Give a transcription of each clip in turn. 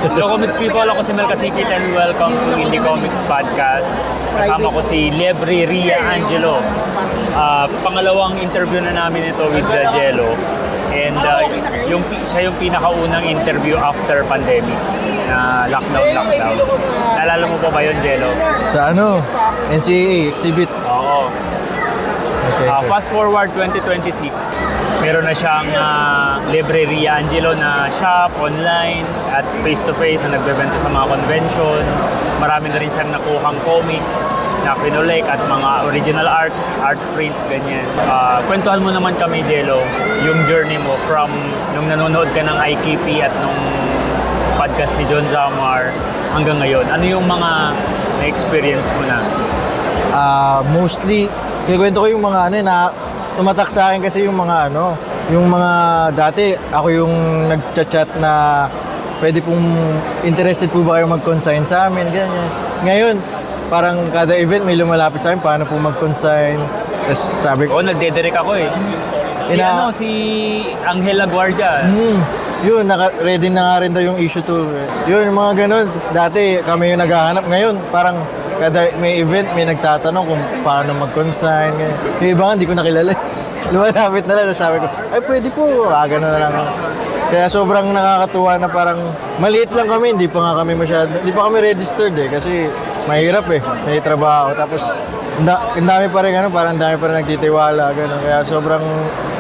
Hello Comics people, ako si Mel Casikit and welcome to Indie Comics Podcast. Kasama ko si Liebre Ria Angelo. Pangalawang interview na namin ito with Jello. And siya yung pinakaunang interview after pandemic na lockdown. Naalala mo pa ba yun, Jello? Sa ano? NCAA exhibit. Oo. Okay. Fast forward 2026, meron na siyang Liebre Ria Angelo na shop online at face-to-face na nagbebenta sa mga convention. Marami na rin siyang nakuhang comics na kinolek at mga original art prints, ganyan. Kwentuhan mo naman kami, Jello, yung journey mo from nung nanonood ka ng IKP at nung podcast ni John Zamar hanggang ngayon. Ano yung mga na-experience mo na? Mostly, kikwento ko yung mga na tumatak sa akin kasi yung mga yung mga dati ako yung nagchat-chat na pwede pong interested po ba kayo mag-consign sa amin, ganyan. Ngayon, parang kada event may lumalapit sa akin paano po mag-consign. Tapos sabi ko, Nagdedirect ako eh. Si Angela Guardia. Yun, ready na nga rin daw yung issue to. Yun, yung mga ganun. Dati kami yung naghahanap. Ngayon, parang kada may event, may nagtatanong kung paano mag-consign. Yung iba nga, hindi ko nakilala. Lumalapit na lang. Sabi ko, ay pwede po. Ganun na lang. Kaya sobrang nakakatuwa na parang maliit lang kami. Hindi pa kami registered eh. Kasi mahirap eh. May trabaho. Tapos, ang dami pa rin parang dami pa rin nagtitiwala. Ganun. Kaya sobrang,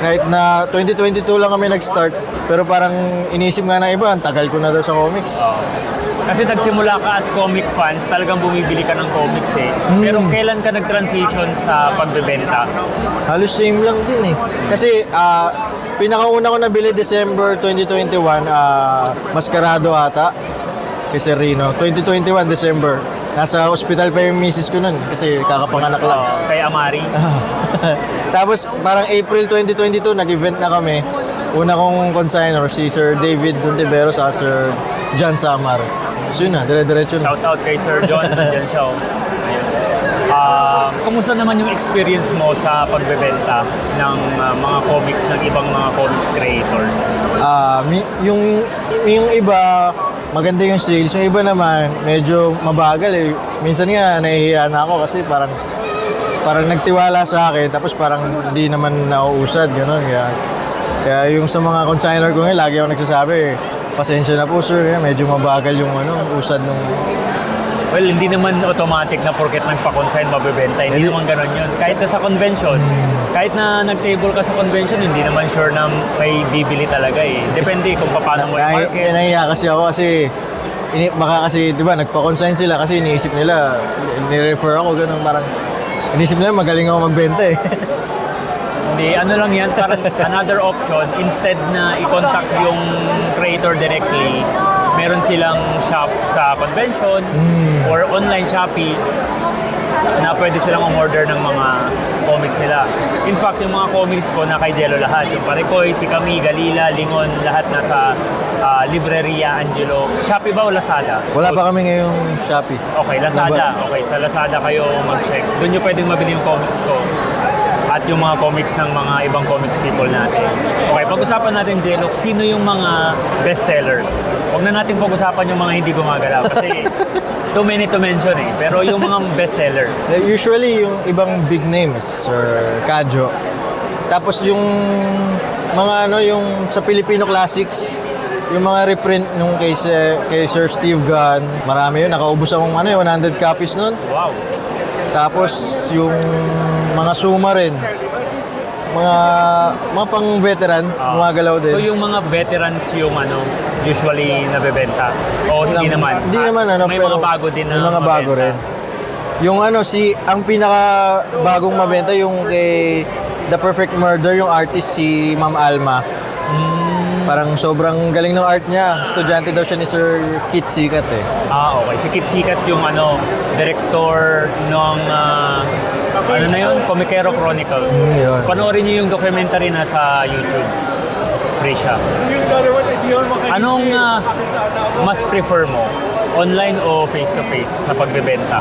kahit na 2022 lang kami nag-start, pero parang inisip nga ng iba, ang tagal ko na daw sa comics. Kasi nagsimula ka as comic fans, talagang bumibili ka ng comics eh. Pero kailan ka nag-transition sa pagbebenta? Halos same lang din eh. Kasi pinakauna ko nabili December 2021, Mascarado ata, kay Sir Rino. 2021 December. Nasa hospital pa yung misis ko nun kasi kakapanganak lang. Kay Amari? Tapos parang April 2022 nag-event na kami. Una kong consignor si Sir David Dontiveros sa Sir John Samar. So yun na, dire-diretso na. Shout out kay Sir John, nandiyan siya. Kumusta naman yung experience mo sa pagbebenta ng mga comics ng ibang mga comics creators? Yung iba, maganda yung sales. Yung iba naman, medyo mabagal eh. Minsan nga, nahihiya na ako kasi parang nagtiwala sa akin, tapos parang hindi naman nauusad, gano'n. Kaya yung sa mga consignor ko ngayon, lagi ako nagsasabi, pasensya na po sir, medyo mabagal yung usad nung... Well, hindi naman automatic na porket nagpa-consign mabebenta. Hindi naman ganun yun. Kahit na sa convention, kahit na nag-table ka sa convention, hindi naman sure na may bibili talaga eh. Depende kung paano mo i-market. Nahiya kasi ako kasi, baka kasi, di ba, nagpa-consign sila kasi iniisip nila, ni-refer ako, gano'n, parang, iniisip nila magaling ako magbenta eh. Hindi, ano lang yan, parang another option, instead na i-contact yung creator directly, meron silang shop sa convention or online Shopee na pwede silang umorder ng mga comics nila. In fact, yung mga comics ko na kay Jello lahat. Yung Parikoy, si Kami, Galila, Lingon, lahat nasa Libreria Angelo. Shopee ba o Lazada? Wala pa kami ngayong Shopee. Okay, Lazada. Okay, sa Lazada kayo mag-check. Doon nyo pwedeng mabili yung comics ko. At yung mga comics ng mga ibang comics people natin. Okay, pag-usapan natin, Jello, sino yung mga bestsellers? Huwag na natin pag-usapan yung mga hindi gumagalaw kasi too many to mention eh. Pero yung mga bestseller. Usually, yung ibang big names, Sir Kadjo. Tapos yung mga yung sa Filipino Classics, yung mga reprint nung kay Sir Steve Gunn, marami yun. Nakaubos akong 100 copies nun. Wow. Tapos yung mga Suma rin. Mga pang-veteran, gumagalaw din. So yung mga veterans yung usually nabebenta? O hindi naman? Hindi naman may pero mga bago din na may mga bago mabenta. rin. Yung ang pinaka bagong mabenta yung kay The Perfect Murder, yung artist si Ma'am Alma. Parang sobrang galing ng art niya. Estudyante daw siya ni Sir Kit Sikat eh. Okay. Si Kit Sikat yung director ng Comiquero Chronicle. Yun. Panoorin niyo yung documentary na sa YouTube. Free siya. Anong mas prefer mo? Online o face-to-face sa pagbebenta?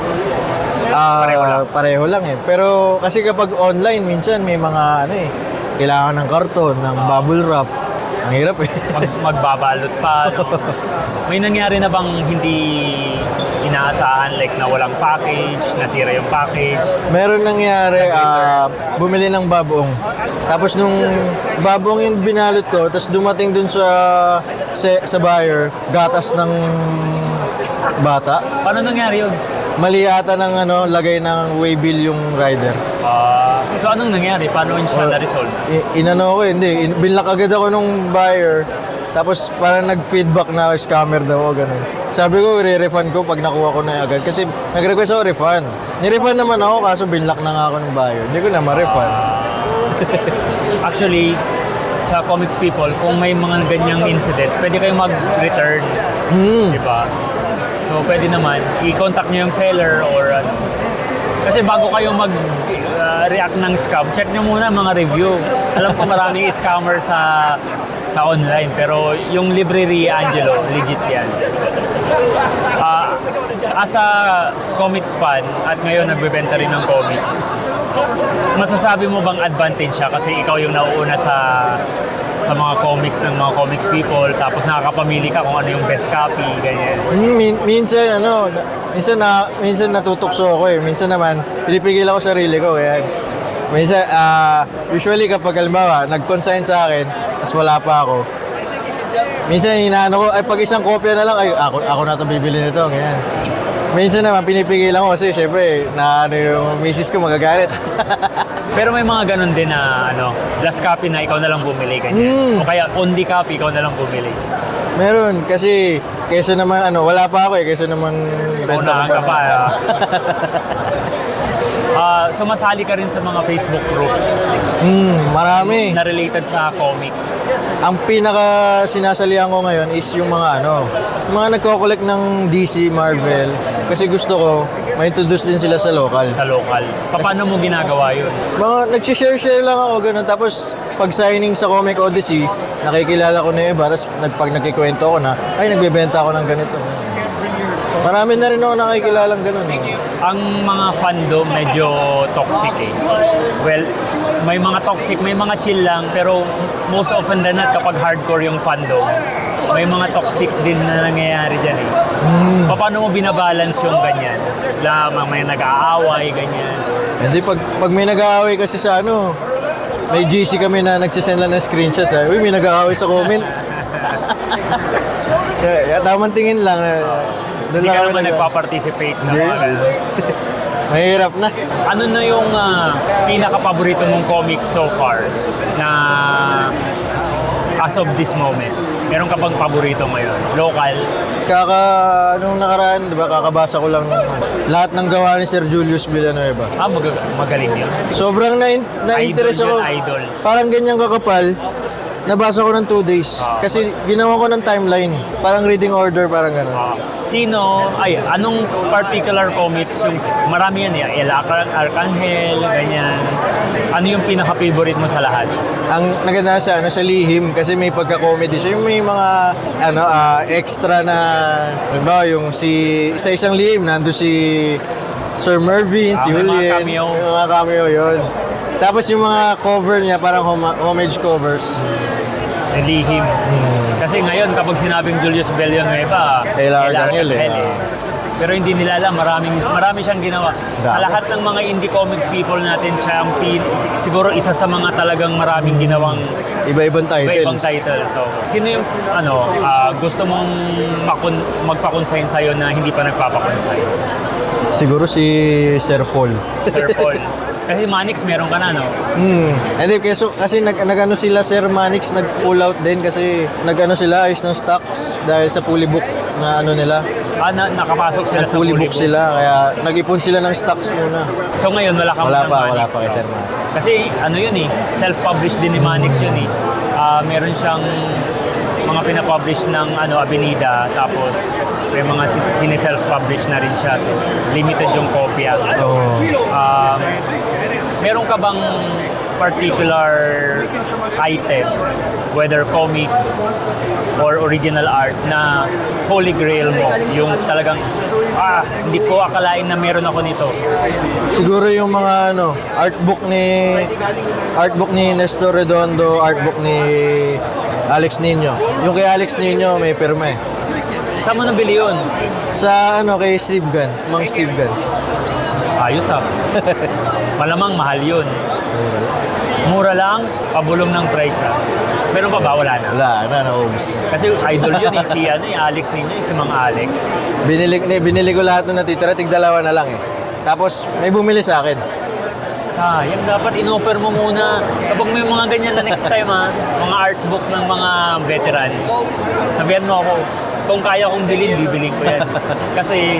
Pareho lang eh. Pero kasi kapag online, minsan may mga kailangan ng karton, ng bubble wrap. Ang hirap eh. magbabalot pa. No? May nangyari na bang hindi inaasahan, like na walang package, nasira yung package? Meron nangyari, bumili ng baboong. Tapos nung baboong yung binalot ko, tapos dumating dun sa buyer, gatas ng bata. Paano nangyari yun? Mali ata ng lagay ng waybill yung rider. So anong nangyari? Paano yun siya na-resolve? Inano ko, hindi. Binlock agad ako nung buyer. Tapos parang nag-feedback na scammer daw ako, ganun. Sabi ko, re-refund ko pag nakuha ko na agad. Kasi nag-request ako refund. Ni-refund naman ako, kaso binlock na nga ako ng buyer. Hindi ko na ma-refund. Actually, sa Comics People, kung may mga ganyang incident, pwede kayong mag-return. Diba? So, pwede naman, i-contact nyo yung seller or ano. Kasi bago kayo mag-react ng scam, check nyo muna mga review. Alam ko maraming scammer sa online, pero yung Libreria Angelo, legit yan. As a comics fan, at ngayon nagbebenta rin ng comics, masasabi mo bang advantage siya kasi ikaw yung nauuna sa mga comics ng mga comics people, tapos nakakapamili ka kung ano yung best copy, ganyan. Minsan natutukso ako eh. Minsan naman, pinipigil ako sarili ko. Yan. Minsan, usually kapag halimbawa, nag-consign sa akin, tapos wala pa ako. Minsan, hinaano ko, ay pag isang kopya na lang, ay ako na ito bibili nito, ganyan. Minsan naman, pinipigil ako kasi syempre, yung misis ko magagalit. Pero may mga ganun din na last copy na ikaw na lang bumili, ganyan. O kaya only copy, ikaw na lang bumili. Meron, kasi kesa naman, wala pa ako eh, kesa naman Unahan ka pa. Sumasali ka rin sa mga Facebook groups marami. na related sa comics. Ang pinaka sinasalihan ko ngayon is yung mga mga nagko-collect ng DC, Marvel. Kasi gusto ko, ma-introduce din sila sa local. Sa local. Paano mo ginagawa yun? Mga nag-share lang ako, ganun. Tapos, pag signing sa Comic Odyssey, nakikilala ko na yung iba. Tapos, pag nagkikwento ko na, ay, nagbebenta ako ng ganito. Marami na rin ako nakikilalang ganun. Ang mga fandom medyo toxic eh. Well, may mga toxic, may mga chill lang, pero most often than not kapag hardcore yung fandom, may mga toxic din na nangyayari dyan eh. Paano mo binabalance yung ganyan? Lamang may nag-aaway, ganyan. Hindi, pag may nag-aaway kasi sa may GC kami na nagsisend lang ng screenshot. Uy, may nag-aaway sa comment. Tamang tingin lang. Hindi ka naman nagpa-participate sa mga Mahirap na. Ano na yung pinaka-paborito mong comic so far na as of this moment? Meron ka bang paborito ngayon? Local? Nung nakaraan, di ba, kakabasa ko lang lahat ng gawa ni Sir Julius Villanueva. Magaling yun. Sobrang na-interest Idol ako. yun, idol. Parang ganyang kakapal. Nabasa ko ng 2 days. Kasi ginawa ko ng timeline. Parang reading order, parang gano'n. Anong particular comics yung marami yan eh? El Arcangel, ganyan. Ano yung pinaka-favorite mo sa lahat? Ang naganda sa lihim kasi may pagka-comedy siya. Yung may mga extra na diba, yung sa isang lihim nando si Sir Mervyn, si May mga Julian. cameo. Yung mga cameo yun. Tapos yung mga cover niya parang homage covers. Yung lihim. Kasi ngayon kapag sinabing Julius Villanueva, El Arcangel eh. Pero hindi nila alam, marami siyang ginawa. Sa lahat ng mga indie comics people natin, siya ang siguro isa sa mga talagang maraming ginawang Iba-ibang iba-ibang titles. title. So, sino yung gusto mong magpa-consign sa'yo na hindi pa nagpapa-consign? Siguro si Sir Paul. Sir Paul. Kasi Manix meron ka na, no? Hindi, kasi nag-ano sila, Sir Manix, nag-pull out din kasi nag-ano sila, ayos ng stocks dahil sa fully book na nila. Nakapasok sila sa Fully book sila, kaya nag-ipon sila ng stocks muna. So ngayon, wala kang Wala Manix, pa kay Sir Manix. Kasi yun eh, self-published din ni Manix yun eh. Meron siyang mga pinapublish ng Avenida, tapos may mga sine-self-publish na rin siya. So, limited yung kopya. Meron ka bang particular item, whether comics or original art, na holy grail mo? Yung talagang, hindi ko akalain na meron ako nito. Siguro yung mga artbook ni Nestor Redondo, artbook ni Alex Nino. Yung kay Alex Nino, may pirma eh. Saan mo nabili yun? Sa ano, kay Steve Gunn. Mang Steve Gunn. Ayos ah. Malamang mahal yun. Mura lang, pabulong ng price ah. Meron pa ba? Wala na. Wala na, naubos. Kasi idol yun eh, si Alex ninyo, si Mang Alex. Binili ko lahat nung natitira, tig-dalawa na lang eh. Tapos, may bumili sa akin. Sayang, dapat in-offer mo muna. Kapag may mga ganyan na next time ha, mga artbook ng mga veteran, sabihan mo ako, kung kaya kong bilhin, bibilin ko yan. Kasi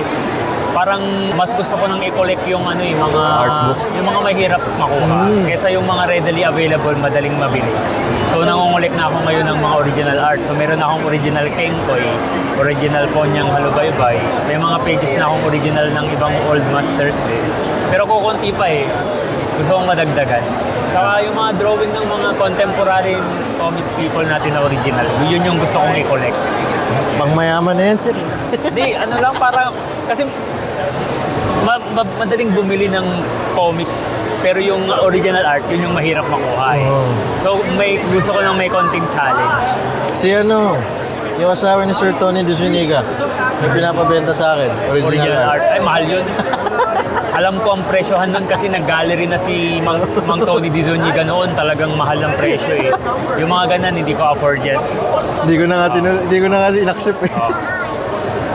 parang mas gusto ko nang i-collect yung mga Artbook. yung mga mahirap makuha kaysa yung mga readily available, madaling mabili. So nangungulik na ako ngayon ng mga original art. So meron akong original Kengkoy, original Konyang Halubaybay. May mga pages na akong original ng ibang old masters din. Pero kukunti pa eh. Gusto kong madagdagan. Saka yung mga drawing ng mga contemporary comics people natin na original, yun yung gusto kong i-collect. Pang mayaman na yan, sir. Hindi, lang para, kasi madaling bumili ng comics, pero yung original art, yun yung mahirap makuha eh. Oh. So gusto ko lang may konting challenge. Si ano, yung asawa ni Sir Tony De Zuniga, may pinapabenta sa akin. Original art. Ay, mahal yun. Alam ko ang presyohan nun kasi nag-gallery na si Mang Tony Di Zuniga noon. Talagang mahal ng presyo eh. Yung mga ganun, hindi ko afford yan. Hindi ko na nga in-accept eh.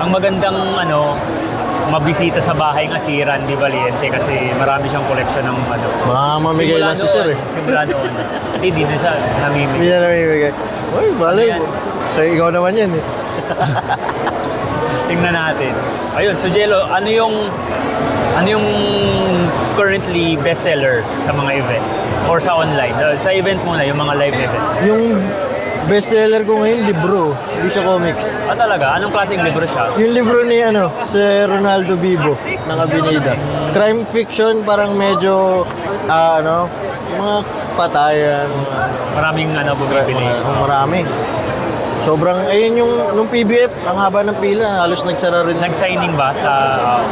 Ang magandang mabisita sa bahay nga si Randy Valiente kasi marami siyang collection ng Mamamigay lang si Sir eh. Simula noon. Hindi na siya Hindi namimigay. na namimigay. Uy, balay Ano mo. Sa ikaw naman yan eh. Tingnan natin. Ayun, so Jello, ano yung currently bestseller sa mga event or sa online? Sa event muna, yung mga live event. Yung bestseller ko ngayon, libro. Hindi siya comics. Ah, talaga? Anong klaseng libro siya? Yung libro ni si Ronaldo Bibo ng Avenida. Crime fiction, parang medyo, yung mga patayan. Maraming bumibili. Marami. Sobrang, ayun yung, nung PBF, ang haba ng pila, halos nagsara rin. Nag-signing ba sa...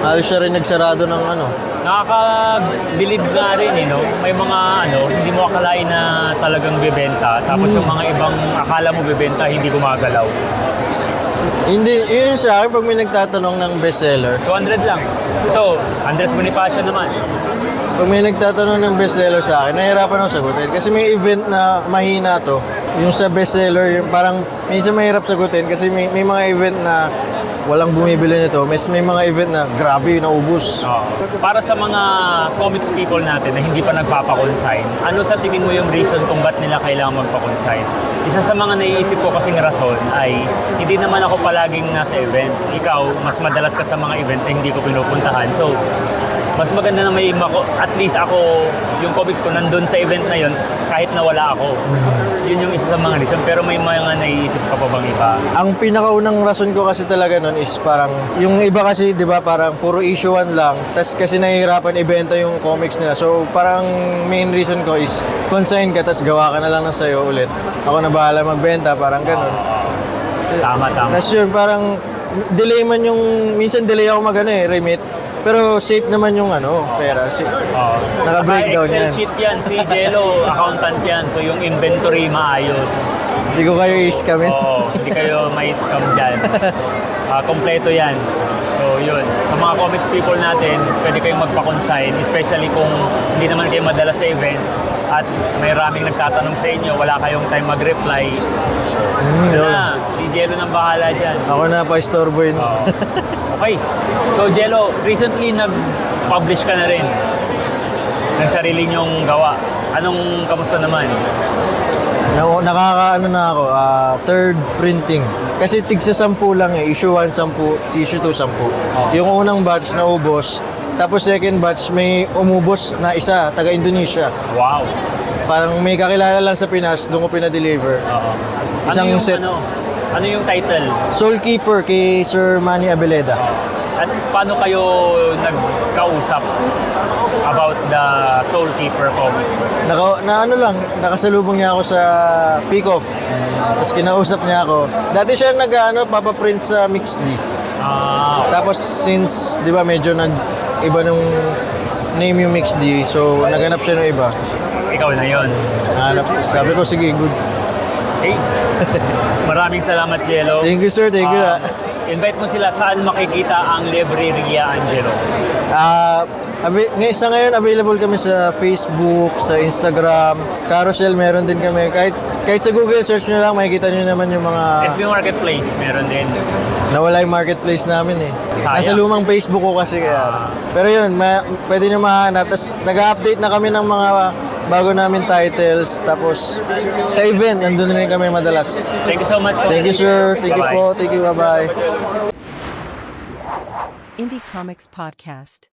Halos siya rin nagsarado ng Nakaka-believe nga rin, no? May mga, hindi mo akalain na talagang bibenta. Tapos yung mga ibang akala mo bibenta, hindi gumagalaw. Hindi, yun sa akin, pag may nagtatanong ng bestseller, 200 lang. Ito, Andres Bonifacio naman. pag may nagtatanong ng bestseller sa akin, nahihirapan ako sagutin. Kasi may event na mahina to. Yung sa bestseller, yung parang minsan mahirap sagutin kasi may mga event na walang bumibili nito. May mga event na grabe, naubos. Para sa mga comics people natin na hindi pa nagpapakonsign, ano sa tingin mo yung reason kung ba't nila kailangan magpakonsign? Isa sa mga naiisip ko kasing rason ay hindi naman ako palaging nasa event. Ikaw, mas madalas ka sa mga event na hindi ko pinupuntahan. So, mas maganda na may at least ako, yung comics ko nandun sa event na yun kahit na wala ako. Yun yung isa sa mga reason. Pero may mga naiisip ka pa bang iba? Ang pinakaunang rason ko kasi talaga nun is parang, yung iba kasi, di ba, parang puro issue 1 lang. Tapos kasi nahihirapan ibenta yung comics nila. So parang main reason ko is consign ka, tapos gawa ka na lang ng sayo ulit. Ako na bahala magbenta, parang ganun. Tama. Tapos yun, parang delay man yung, minsan delay ako remit. Pero safe naman yung pera. Naka-breakdown Excel yan. sheet yan. Si Jello, accountant yan. So yung inventory maayos. Hindi ko kayo i-scamin. Oo, hindi kayo may scam dyan. Kompleto yan. So yun, sa mga comics people natin, pwede kayong magpa-consign, especially kung hindi naman kayo madala sa event at may raming nagtatanong sa inyo, wala kayong time mag-reply. Na, si Jello nang bahala dyan. Ako na pa-istorbo yun. Okay. So Jello, recently nag-publish ka na rin ng sarili niyong gawa. Anong kamusta naman? Nakakaano na ako, third printing. Kasi tig sa 10 lang issue 1, 10, issue 2, 10. Yung unang batch na ubos, tapos second batch may umubos na isa, taga Indonesia. Wow. Parang may kakilala lang sa Pinas, doon ko pinadeliver. Isang set. Ano yung title? Soul Keeper kay Sir Manny Abeleda. At paano kayo nagkausap about the Soul Keeper comics? Nakasalubong niya ako sa Peak-Off. Tapos kinausap niya ako. Dati siya papaprint sa Mixed D. Tapos since, di ba, medyo iba nung name yung Mixed D, so naghanap siya ng iba. Ikaw na yon. Sabi ko, sige, good. Hey, maraming salamat, Jello. Thank you, sir. Thank you. Invite mo sila saan makikita ang Libreria Angelo. Ngayon available kami sa Facebook, sa Instagram, Carousel meron din kami. Kahit sa Google search nyo lang, makikita nyo naman yung mga FB Marketplace, meron din. nawala yung marketplace namin eh. Sayang. Nasa lumang Facebook ko kasi kaya. Pero yun, pwede nyo mahanap. Tapos nag-update na kami ng mga bago namin titles. Tapos sa event, nandun rin kami madalas. Thank you so much po. Thank you, sir. Thank you Bye-bye. po. Thank you. Bye-bye. Indie Comics Podcast.